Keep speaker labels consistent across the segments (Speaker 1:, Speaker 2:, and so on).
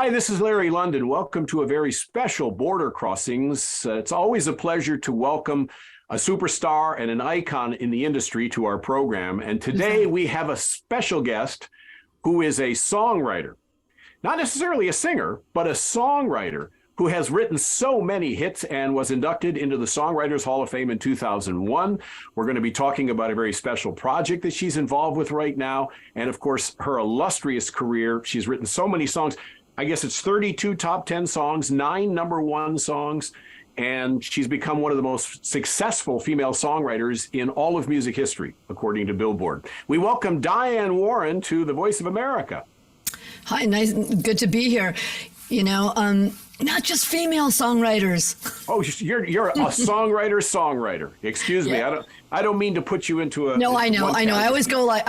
Speaker 1: Hi, this is Larry London. Welcome to a very special Border Crossings. It's always a pleasure to welcome a superstar and an icon in the industry to our program. And today we have a special guest who is a songwriter, not necessarily a singer, but a songwriter who has written so many hits and was inducted into the Songwriters Hall of Fame in 2001. We're going to be talking about a very special project that she's involved with right now. And of course, her illustrious career. She's written so many songs. I guess it's 32 top 10 songs, 9 #1 songs, and she's become one of the most successful female songwriters in all of music history, according to Billboard. We welcome Diane Warren to the Voice of America.
Speaker 2: Hi, nice, good to be here. You know, not just female songwriters.
Speaker 1: Oh, you're a songwriter. Excuse me, I don't mean to put you into a.
Speaker 2: No, I know. I always go like,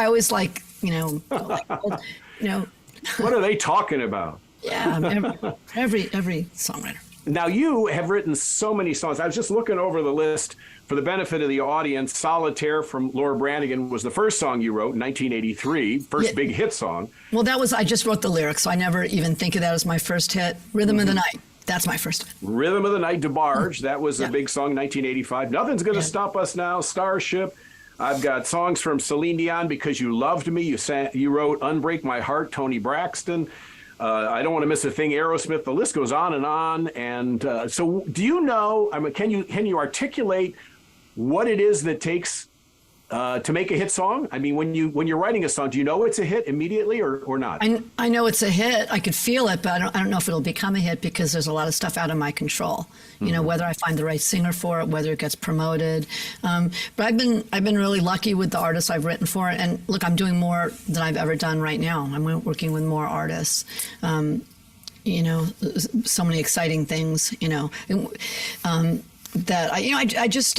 Speaker 1: What are they talking about?
Speaker 2: Yeah, every songwriter.
Speaker 1: Now, you have written so many songs. I was just looking over the list for the benefit of the audience. Solitaire from Laura Branigan was the first song you wrote in 1983, first big hit song.
Speaker 2: Well, I just wrote the lyrics, so I never even think of that as my first hit. Rhythm of the Night, that's my first hit.
Speaker 1: Rhythm of the Night, DeBarge, that was a big song, 1985. Nothing's Gonna Stop Us Now, Starship. I've got songs from Celine Dion, Because You Loved Me. You wrote Unbreak My Heart, Toni Braxton. I Don't Want to Miss a Thing, Aerosmith. The list goes on and on. And so do you know, I mean, can you articulate what it is that takes to make a hit song? I mean, when you're writing a song, do you know it's a hit immediately or not?
Speaker 2: I know it's a hit. I could feel it, but I don't know if it'll become a hit because there's a lot of stuff out of my control. You know, whether I find the right singer for it, whether it gets promoted. But I've been really lucky with the artists I've written for. And look, I'm doing more than I've ever done right now. I'm working with more artists. You know, so many exciting things. You know, that I just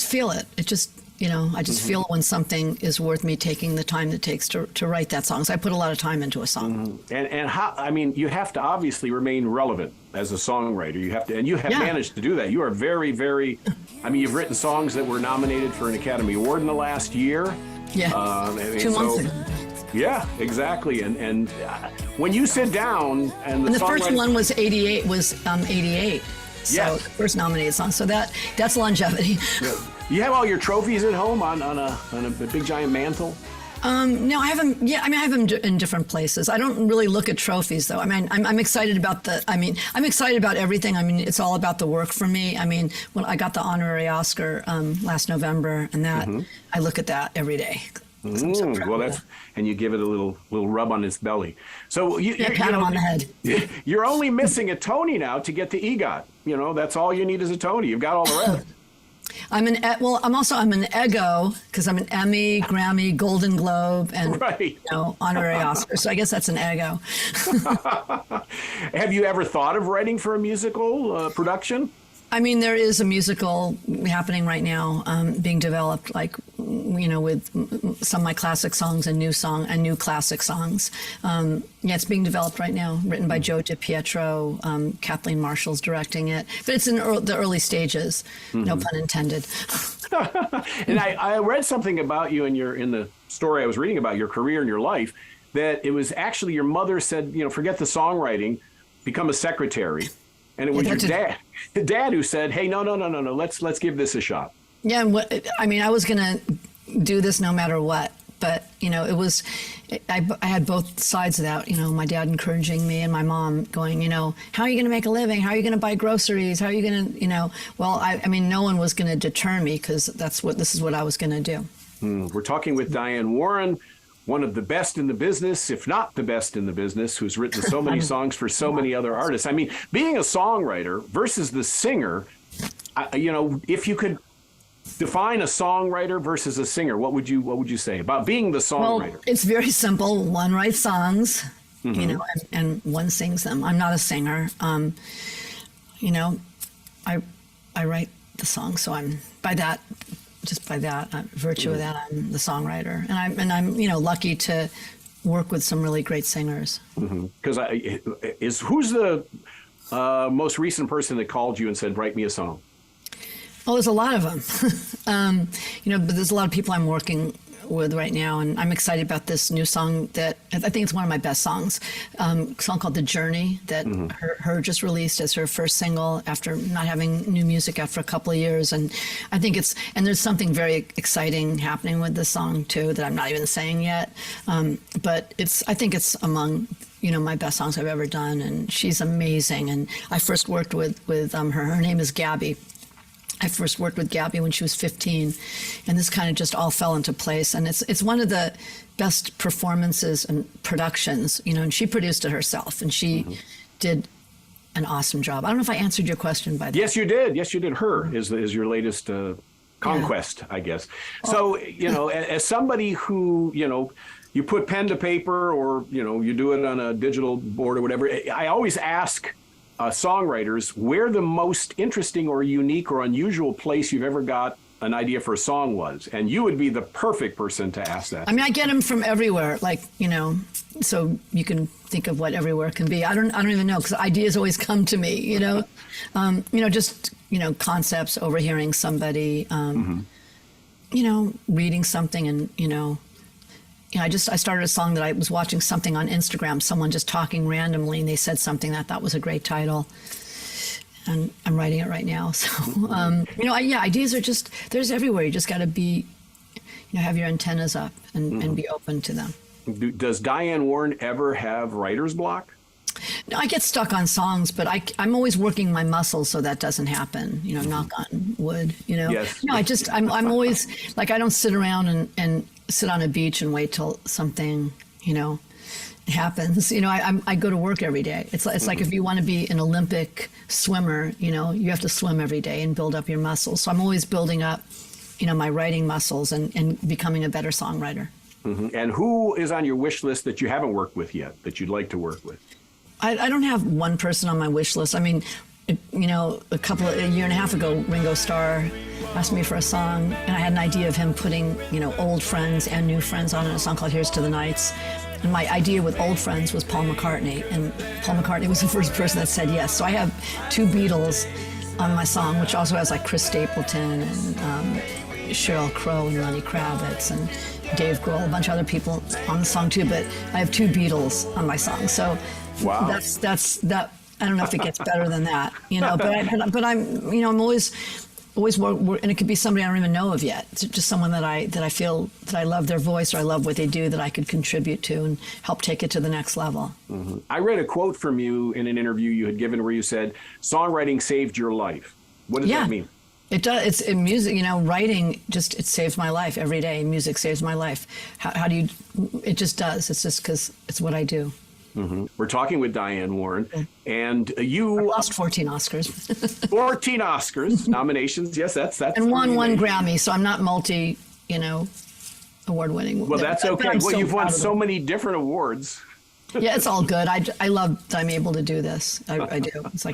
Speaker 2: feel it. It just. You know, I just feel when something is worth me taking the time it takes to write that song. So I put a lot of time into a song.
Speaker 1: And how, I mean, you have to obviously remain relevant as a songwriter. You have to, and you have managed to do that. You are very, very, I mean, you've written songs that were nominated for an Academy Award in the last year.
Speaker 2: Yeah, 2 months ago.
Speaker 1: Yeah, exactly. And when you sit down and
Speaker 2: the first one was 88, So
Speaker 1: yes.
Speaker 2: The first nominated song. So that's longevity.
Speaker 1: Yeah. You have all your trophies at home on a big giant mantle?
Speaker 2: No, I haven't. Yeah, I mean, I have them in different places. I don't really look at trophies, though. I mean, I'm excited about I'm excited about everything. I mean, it's all about the work for me. I mean, when I got the honorary Oscar last November, and that I look at that every day.
Speaker 1: And you give it a little rub on its belly. So you
Speaker 2: pat him on the head.
Speaker 1: You're only missing a Tony now to get the EGOT. You know, that's all you need is a Tony. You've got all the rest.
Speaker 2: I'm an EGO because I'm an Emmy, Grammy, Golden Globe, and honorary Oscar. So I guess that's an EGO.
Speaker 1: Have you ever thought of writing for a musical production?
Speaker 2: I mean, there is a musical happening right now, being developed, like, you know, with some of my classic songs and new classic songs. It's being developed right now, written by Joe DiPietro. Kathleen Marshall's directing it, but it's in the early stages. No pun intended.
Speaker 1: And I read something about you in the story I was reading about your career and your life, that it was actually your mother said, you know, forget the songwriting, become a secretary. And it was your dad who said, hey, no, let's give this a shot. Yeah,
Speaker 2: I mean, I was going to do this no matter what. But, you know, I had both sides of that, you know, my dad encouraging me and my mom going, you know, how are you going to make a living? How are you going to buy groceries? How are you going to, you know, well, I mean, no one was going to deter me because this is what I was going to do.
Speaker 1: We're talking with Diane Warren, one of the best in the business, if not the best in the business, who's written so many songs for so many other artists. I mean, being a songwriter versus the singer, you know, if you could define a songwriter versus a singer, what would you say about being the songwriter?
Speaker 2: Well, it's very simple. One writes songs, you know, and one sings them. I'm not a singer. You know, I write the song, so I'm by that virtue of that, I'm the songwriter, and I'm you know, lucky to work with some really great singers.
Speaker 1: Because who's the most recent person that called you and said, write me a song?
Speaker 2: Well, there's a lot of them. You know, but there's a lot of people I'm working with right now, and I'm excited about this new song that I think it's one of my best songs. A song called "The Journey" that her just released as her first single after not having new music after a couple of years, and I think there's something very exciting happening with this song too that I'm not even saying yet, but I think it's among my best songs I've ever done, and she's amazing. And I first worked with her. Her name is Gabby. I first worked with Gabby when she was 15, and this kind of just all fell into place. And it's one of the best performances and productions, and she produced it herself, and she did an awesome job. I don't know if I answered your question by the way.
Speaker 1: Yes, you did. Yes, you did. Her is your latest conquest, I guess. So, as somebody who, you put pen to paper or, you do it on a digital board or whatever, I always ask songwriters where the most interesting or unique or unusual place you've ever got an idea for a song was. And you would be the perfect person to ask that.
Speaker 2: I mean, I get them from everywhere, so you can think of what everywhere can be. I don't even know, because ideas always come to me, just, concepts, overhearing somebody, reading something and, I started a song that I was watching something on Instagram, someone just talking randomly, and they said something that I thought was a great title. And I'm writing it right now. So, ideas are just, there's everywhere. You just got to be, have your antennas up and be open to them.
Speaker 1: Does Diane Warren ever have writer's block?
Speaker 2: No, I get stuck on songs, but I'm always working my muscles so that doesn't happen, knock on wood,
Speaker 1: Yes.
Speaker 2: No, I'm always, I don't sit around and sit on a beach and wait till something, happens. I go to work every day. It's like if you want to be an Olympic swimmer, you have to swim every day and build up your muscles. So I'm always building up, my writing muscles and becoming a better songwriter.
Speaker 1: And who is on your wish list that you haven't worked with yet that you'd like to work with?
Speaker 2: I don't have one person on my wish list. I mean, a year and a half ago, Ringo Starr asked me for a song, and I had an idea of him putting, old friends and new friends on a song called Here's to the Nights. And my idea with old friends was Paul McCartney, and Paul McCartney was the first person that said yes. So I have two Beatles on my song, which also has Chris Stapleton and Sheryl Crow and Lenny Kravitz and Dave Grohl, a bunch of other people on the song too, but I have two Beatles on my song. So
Speaker 1: wow.
Speaker 2: that's that. I don't know if it gets better than that, but I'm always and it could be somebody I don't even know of yet. It's just someone that I feel that I love their voice or I love what they do, that I could contribute to and help take it to the next level.
Speaker 1: I read a quote from you in an interview you had given where you said, "Songwriting saved your life." What does that mean?
Speaker 2: It does. It's in music, writing it saves my life every day. Music saves my life. How do you, it just does. It's just because it's what I do.
Speaker 1: We're talking with Diane Warren, and you
Speaker 2: I lost 14 Oscars.
Speaker 1: 14 Oscars nominations. Yes, that's
Speaker 2: and won one Grammy. So I'm not award winning.
Speaker 1: Well, that's okay. Well, you've won so many different awards.
Speaker 2: Yeah, it's all good. I love that I'm able to do this. I do. It's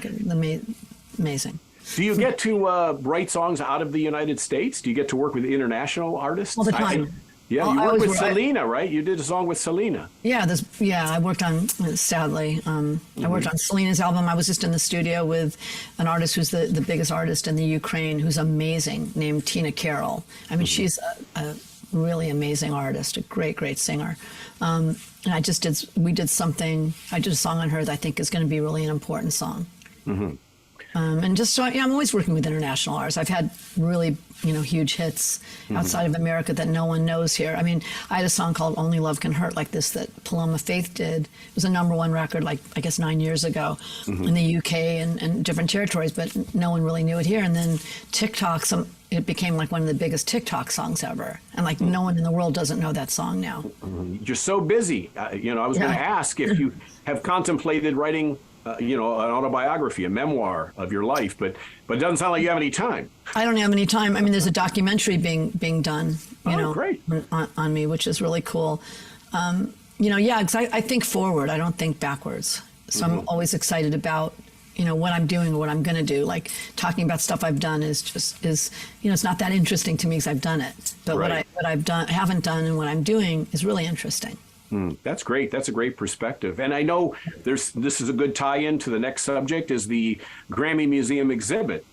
Speaker 2: amazing.
Speaker 1: Do you get to write songs out of the United States? Do you get to work with international artists?
Speaker 2: All the time.
Speaker 1: You worked with Selena, right? You did a song with Selena.
Speaker 2: Yeah, I worked on, sadly, I worked on Selena's album. I was just in the studio with an artist who's the biggest artist in the Ukraine, who's amazing, named Tina Carroll. I mean, she's a really amazing artist, a great, great singer. And I did a song on her that I think is going to be really an important song. And just so, I'm always working with international artists. I've had really, huge hits outside of America that no one knows here. I mean, I had a song called Only Love Can Hurt like this that Paloma Faith did. It was a #1 record, I guess 9 years ago in the UK and different territories, but no one really knew it here. And then TikTok, it became one of the biggest TikTok songs ever. And no one in the world doesn't know that song now.
Speaker 1: You're so busy. I was going to ask if you have contemplated writing an autobiography, a memoir of your life, but it doesn't sound like you have any time.
Speaker 2: I don't have any time. I mean, there's a documentary being done,
Speaker 1: great.
Speaker 2: on me, which is really cool. Because I think forward. I don't think backwards. So I'm always excited about, what I'm doing or what I'm going to do. Talking about stuff I've done is it's not that interesting to me because I've done it. But
Speaker 1: right.
Speaker 2: what I've done, haven't done, and what I'm doing is really interesting.
Speaker 1: That's great. That's a great perspective. And I know this is a good tie-in to the next subject, is the Grammy Museum exhibit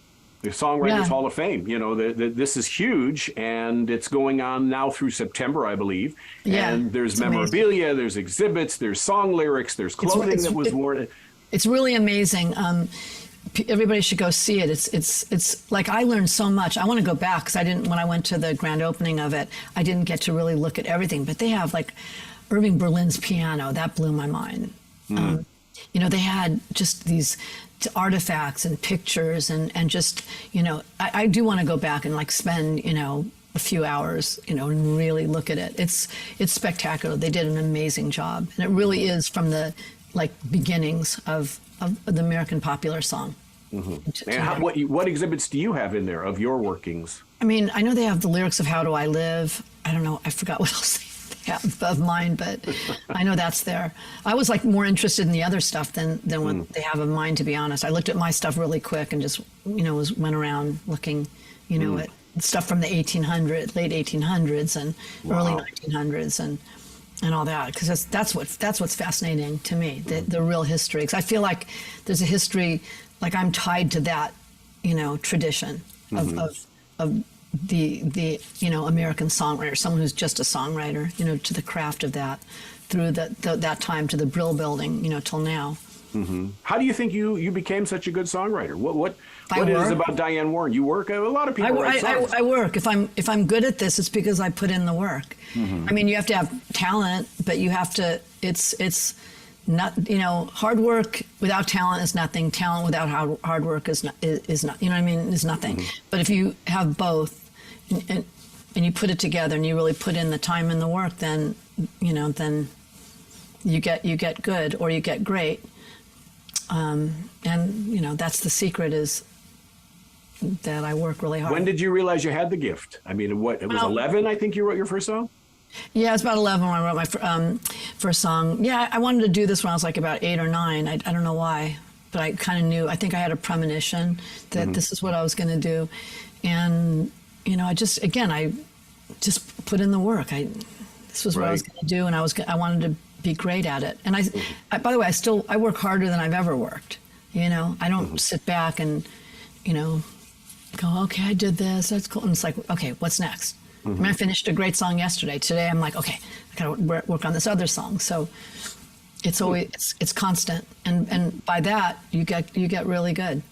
Speaker 1: The Songwriters
Speaker 2: Yeah.
Speaker 1: Hall of Fame. You know, this is huge, and it's going on now through September, I believe.
Speaker 2: Yeah,
Speaker 1: And there's
Speaker 2: it's amazing.
Speaker 1: memorabilia, there's exhibits, there's song lyrics, there's clothing that was worn.
Speaker 2: It's really amazing. Everybody should go see it. It's like I learned so much. I want to go back because I didn't when I went to the grand opening of it. I didn't get to really look at everything, but they have like Irving Berlin's piano that blew my mind. You know, they had just these artifacts and pictures and just I do want to go back and like spend a few hours and really look at it. It's spectacular. They did an amazing job, and it really is from the beginnings of the American popular song.
Speaker 1: And what exhibits do you have in there of your workings?
Speaker 2: I mean, I know they have the lyrics of How Do I Live? I don't know. I forgot what else they have of mine, but I know that's there. I was like more interested in the other stuff than what they have of mine, to be honest. I looked at my stuff really quick and just, went around looking, at stuff from the late 1800s and early 1900s and all that, because that's what's fascinating to me, the real history. Because I feel like there's a history, like I'm tied to that, tradition of the American songwriter, someone who's just a songwriter, to the craft of that, through that time to the Brill Building, till now.
Speaker 1: How do you think you became such a good songwriter? What it is about Diane Warren? You work. A lot of people write songs.
Speaker 2: I work. If I'm good at this, it's because I put in the work. I mean, you have to have talent, but you have to. It's not. Hard work without talent is nothing. Talent without hard work is not. Is nothing. But if you have both, and you put it together, and you really put in the time and the work, then then you get good or you get great. And that's the secret, is that I work really hard.
Speaker 1: When did you realize you had the gift? I mean, it was 11, I think you wrote your first song?
Speaker 2: Yeah, it was about 11 when I wrote my first song. Yeah, I wanted to do this when I was like about 8 or 9. I don't know why, but I kind of knew. I think I had a premonition that this is what I was going to do. And, I just put in the work. This was what I was going to do, and I wanted to be great at it. And I by the way, I work harder than I've ever worked. I don't sit back and, go, okay, I did this, that's cool. And it's like, okay, what's next? I mean, I finished a great song yesterday. Today I'm like, okay, I gotta work on this other song. So it's always, it's constant. And by that, you get really good.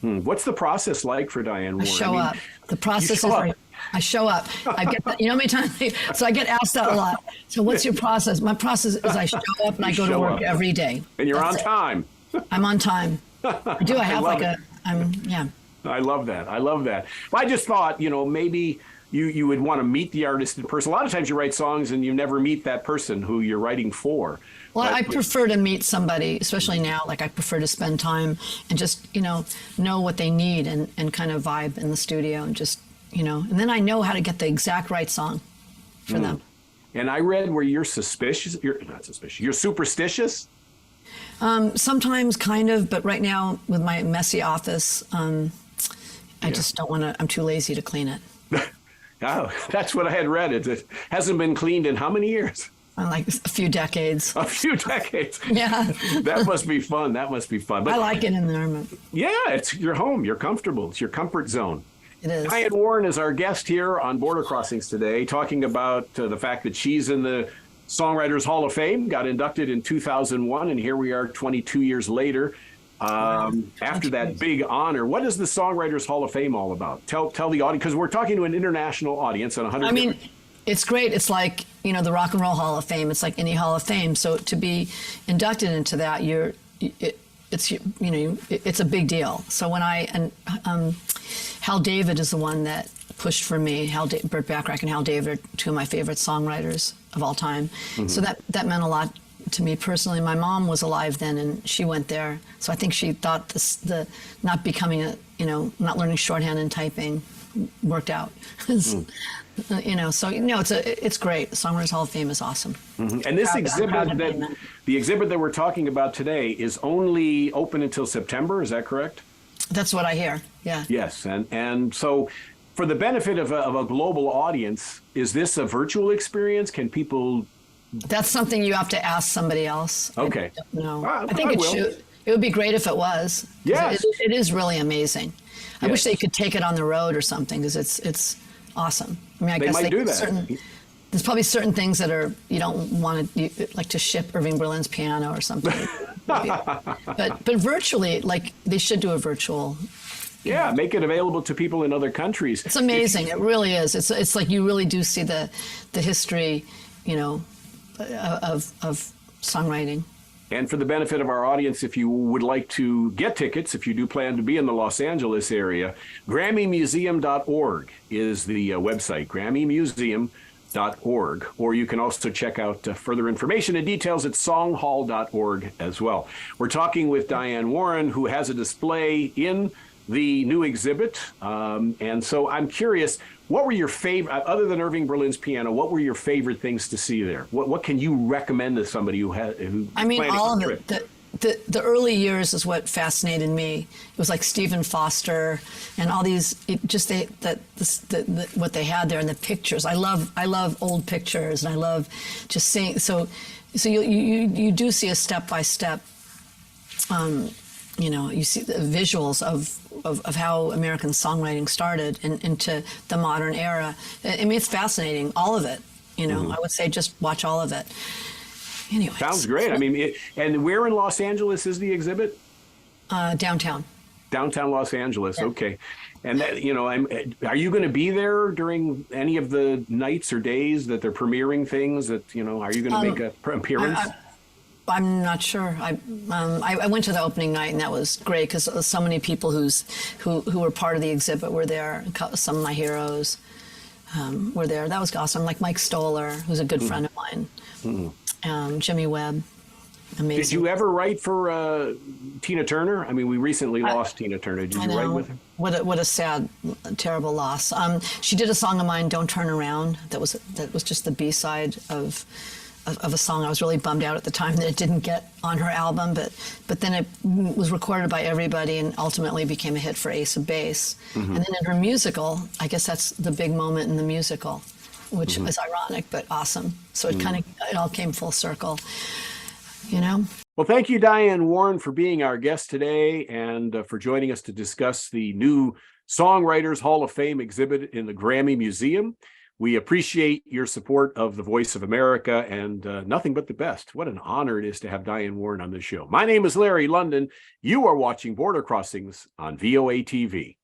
Speaker 1: What's the process like for Diane Warren?
Speaker 2: I show up. The process is like, I show up. I get that. You know how many times? So I get asked that a lot. So what's your process? My process is I show up and I go to work every day.
Speaker 1: And you're on time.
Speaker 2: I'm on time. I do. I have yeah.
Speaker 1: I love that. Well, I just thought, maybe you would want to meet the artist in person. A lot of times you write songs and you never meet that person who you're writing for.
Speaker 2: Well, I prefer to meet somebody, especially now. Like I prefer to spend time and just, know what they need and kind of vibe in the studio and just, and then I know how to get the exact right song for them.
Speaker 1: And I read where you're suspicious. You're not suspicious. You're superstitious.
Speaker 2: Sometimes kind of, but right now with my messy office, I just don't want to, I'm too lazy to clean it.
Speaker 1: Oh, that's what I had read. It hasn't been cleaned in how many years?
Speaker 2: Like a few decades.
Speaker 1: A few decades.
Speaker 2: Yeah.
Speaker 1: That must be fun. But
Speaker 2: I like it in there.
Speaker 1: Yeah, it's your home. You're comfortable. It's your comfort zone.
Speaker 2: It is.
Speaker 1: Diane Warren is our guest here on Border Crossings today, talking about the fact that she's in the Songwriters Hall of Fame, got inducted in 2001, and here we are 22 years later. After that big honor, what is the Songwriters Hall of Fame all about? Tell the audience, because we're talking to an international audience on 100.
Speaker 2: I mean, it's great. It's like, the Rock and Roll Hall of Fame. It's like any Hall of Fame. So to be inducted into that, it's a big deal. So when Hal David is the one that pushed for me. Burt Bacharach and Hal David are two of my favorite songwriters of all time. So that meant a lot to me personally. My mom was alive then, and she went there. So I think she thought the not becoming not learning shorthand and typing worked out. It's great. The Songwriters Hall of Fame is awesome.
Speaker 1: And this the exhibit that we're talking about today is only open until September. Is that correct?
Speaker 2: That's what I hear. Yeah.
Speaker 1: Yes, and so for the benefit of a global audience, is this a virtual experience? Can people?
Speaker 2: That's something you have to ask somebody else.
Speaker 1: Okay.
Speaker 2: No,
Speaker 1: I
Speaker 2: think it
Speaker 1: will.
Speaker 2: should. It would be great if it was. 'Cause
Speaker 1: Yes.
Speaker 2: it is really amazing. I wish
Speaker 1: Yes.
Speaker 2: they could take it on the road or something because it's awesome. I mean, I
Speaker 1: They
Speaker 2: guess
Speaker 1: might do that.
Speaker 2: There's probably certain things that are you don't want to like to ship Irving Berlin's piano or something. but virtually, like they should do a virtual.
Speaker 1: Yeah, make it available to people in other countries.
Speaker 2: It's amazing. It really is. It's like you really do see the history, you know, of songwriting.
Speaker 1: And for the benefit of our audience, if you would like to get tickets, if you do plan to be in the Los Angeles area, GrammyMuseum.org is the website, GrammyMuseum.org. Or you can also check out further information and details at songhall.org as well. We're talking with Diane Warren, who has a display in the new exhibit. And so I'm curious, what were your favorite, other than Irving Berlin's piano, what were your favorite things to see there? What can you recommend to somebody who
Speaker 2: I mean,
Speaker 1: planning
Speaker 2: all
Speaker 1: a
Speaker 2: of
Speaker 1: trip?
Speaker 2: it. The early years is what fascinated me. It was like Stephen Foster and all these, what they had there and the pictures. I love old pictures and I love just seeing. So you do see a step by step. You know, you see the visuals of how American songwriting started into the modern era. I mean, it's fascinating, all of it. You know, I would say just watch all of it. Anyway.
Speaker 1: Sounds great. I mean, and where in Los Angeles is the exhibit?
Speaker 2: Downtown.
Speaker 1: Downtown Los Angeles.
Speaker 2: Yeah.
Speaker 1: Okay. And that, you know, are you going to be there during any of the nights or days that they're premiering things? That, you know, are you going to make an appearance?
Speaker 2: I'm not sure. I went to the opening night and that was great because so many people who were part of the exhibit were there. Some of my heroes were there. That was awesome. Like Mike Stoller, who's a good friend of mine. Jimmy Webb. Amazing.
Speaker 1: Did you ever write for Tina Turner? I mean, we recently lost Tina Turner. Did you write with her?
Speaker 2: What a sad, terrible loss. She did a song of mine, "Don't Turn Around." That was just the B-side of a song. I was really bummed out at the time that it didn't get on her album, but then it was recorded by everybody and ultimately became a hit for Ace of Base. And then in her musical, I guess that's the big moment in the musical, which is ironic but awesome. So it it all came full circle, you know?
Speaker 1: Well, thank you, Diane Warren, for being our guest today and for joining us to discuss the new Songwriters Hall of Fame exhibit in the Grammy Museum. We appreciate your support of the Voice of America and nothing but the best. What an honor it is to have Diane Warren on this show. My name is Larry London. You are watching Border Crossings on VOA TV.